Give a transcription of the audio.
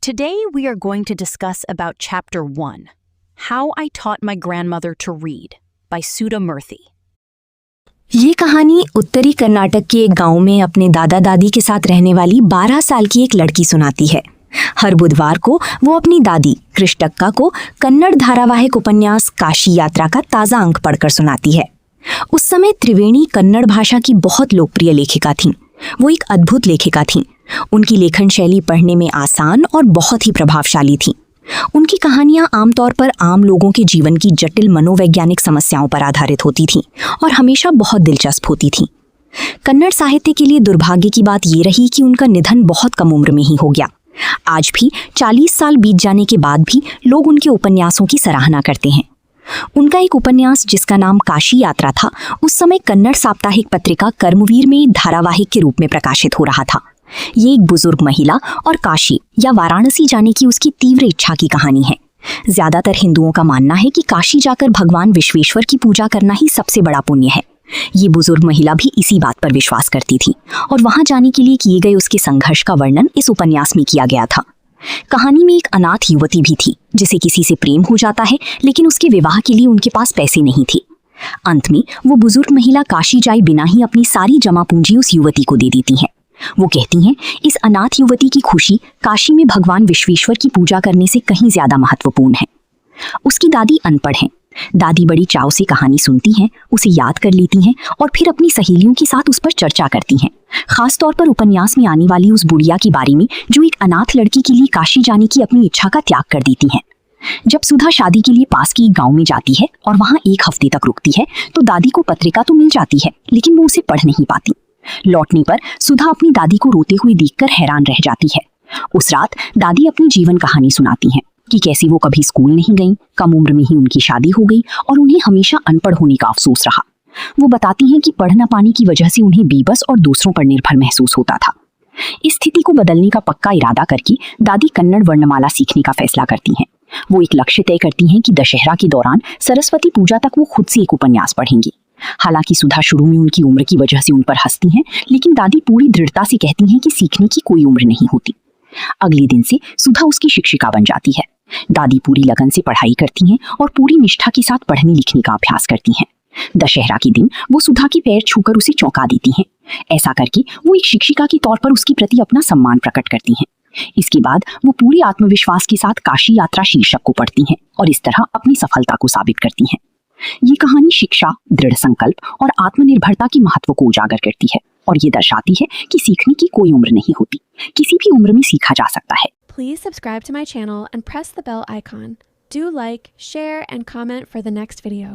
Today we are going to discuss about Chapter 1, How I Taught My Grandmother to Read by Sudha Murthy. ये कहानी उत्तरी कर्नाटक के एक गांव में अपने दादा दादी के साथ रहने वाली 12 साल की एक लड़की सुनाती है। हर बुधवार को वो अपनी दादी कृष्टक्का को कन्नड़ धारावाहिक उपन्यास काशी यात्रा का ताज़ा अंक पढ़कर सुनाती है। उस समय त्रिवेणी कन्नड़ भाषा की बहुत लोकप्रिय लेखिका थीं। वो एक अद्भुत लेखिका थीं। उनकी लेखन शैली पढ़ने में आसान और बहुत ही प्रभावशाली थी। उनकी कहानियां आमतौर पर आम लोगों के जीवन की जटिल मनोवैज्ञानिक समस्याओं पर आधारित होती थीं और हमेशा बहुत दिलचस्प होती थीं। कन्नड़ साहित्य के लिए दुर्भाग्य की बात ये रही कि उनका निधन बहुत कम उम्र में ही हो गया। आज भी 40 साल बीत जाने के बाद भी लोग उनके उपन्यासों की सराहना करते हैं। उनका एक उपन्यास जिसका नाम काशी यात्रा था, उस समय कन्नड़ साप्ताहिक पत्रिका कर्मवीर में एक धारावाहिक के रूप में प्रकाशित हो रहा था। ये एक बुजुर्ग महिला और काशी या वाराणसी जाने की उसकी तीव्र इच्छा की कहानी है। ज्यादातर हिंदुओं का मानना है कि काशी जाकर भगवान विश्वेश्वर की पूजा करना ही सबसे बड़ा पुण्य है। ये बुजुर्ग महिला भी इसी बात पर विश्वास करती थी और वहां जाने के लिए किए गए उसके संघर्ष का वर्णन इस उपन्यास में किया गया था। कहानी में एक अनाथ युवती भी थी जिसे किसी से प्रेम हो जाता है, लेकिन उसके विवाह के लिए उनके पास पैसे नहीं थे। अंत में वो बुजुर्ग महिला काशी जाए बिना ही अपनी सारी जमा पूंजी उस युवती को दे देती है। वो कहती हैं, इस अनाथ युवती की खुशी काशी में भगवान विश्वेश्वर की पूजा करने से कहीं ज्यादा महत्वपूर्ण है। उसकी दादी अनपढ़ हैं। दादी बड़ी चाव से कहानी सुनती हैं, उसे याद कर लेती हैं और फिर अपनी सहेलियों के साथ उस पर चर्चा करती हैं। खास तौर पर उपन्यास में आने वाली उस बुढ़िया के बारे में जो एक अनाथ लड़की के लिए काशी जाने की अपनी इच्छा का त्याग कर देती हैं। जब सुधा शादी के लिए पास के एक गांव में जाती है और वहां एक हफ्ते तक रुकती है तो दादी को पत्रिका तो मिल जाती है, लेकिन वो उसे पढ़ नहीं पाती। लौटने पर सुधा अपनी दादी को रोते हुए देखकर हैरान रह जाती है। उस रात दादी अपनी जीवन कहानी सुनाती हैं कि कैसे वो कभी स्कूल नहीं गईं, कम उम्र में ही उनकी शादी हो गई और उन्हें हमेशा अनपढ़ होने का अफसोस रहा। वो बताती हैं कि पढ़ न पाने की वजह से उन्हें बेबस और दूसरों पर निर्भर महसूस होता था। इस स्थिति को बदलने का पक्का इरादा करके दादी कन्नड़ वर्णमाला सीखने का फैसला करती हैं। वो एक लक्ष्य तय करती हैं कि दशहरा के दौरान सरस्वती पूजा तक वो खुद से एक उपन्यास पढ़ेंगी। हालांकि सुधा शुरू में उनकी उम्र की वजह से उन पर हंसती हैं, लेकिन दादी पूरी दृढ़ता से कहती हैं कि सीखने की कोई उम्र नहीं होती। अगले दिन से सुधा उसकी शिक्षिका बन जाती है। दादी पूरी लगन से पढ़ाई करती हैं और पूरी निष्ठा के साथ पढ़ने लिखने का अभ्यास करती हैं। दशहरा के दिन वो सुधा के पैर छूकर उसे चौंका देती हैं। ऐसा करके वो एक शिक्षिका के तौर पर उसके प्रति अपना सम्मान प्रकट करती हैं। इसके बाद वो पूरे आत्मविश्वास के साथ काशी यात्रा शीर्षक को पढ़ती हैं और इस तरह अपनी सफलता को साबित करती हैं। ये कहानी शिक्षा, दृढ़ संकल्प और आत्मनिर्भरता के महत्व को उजागर करती है और ये दर्शाती है कि सीखने की कोई उम्र नहीं होती, किसी भी उम्र में सीखा जा सकता है। Please subscribe to my channel and press the bell icon. Do like, share, and comment for the next video.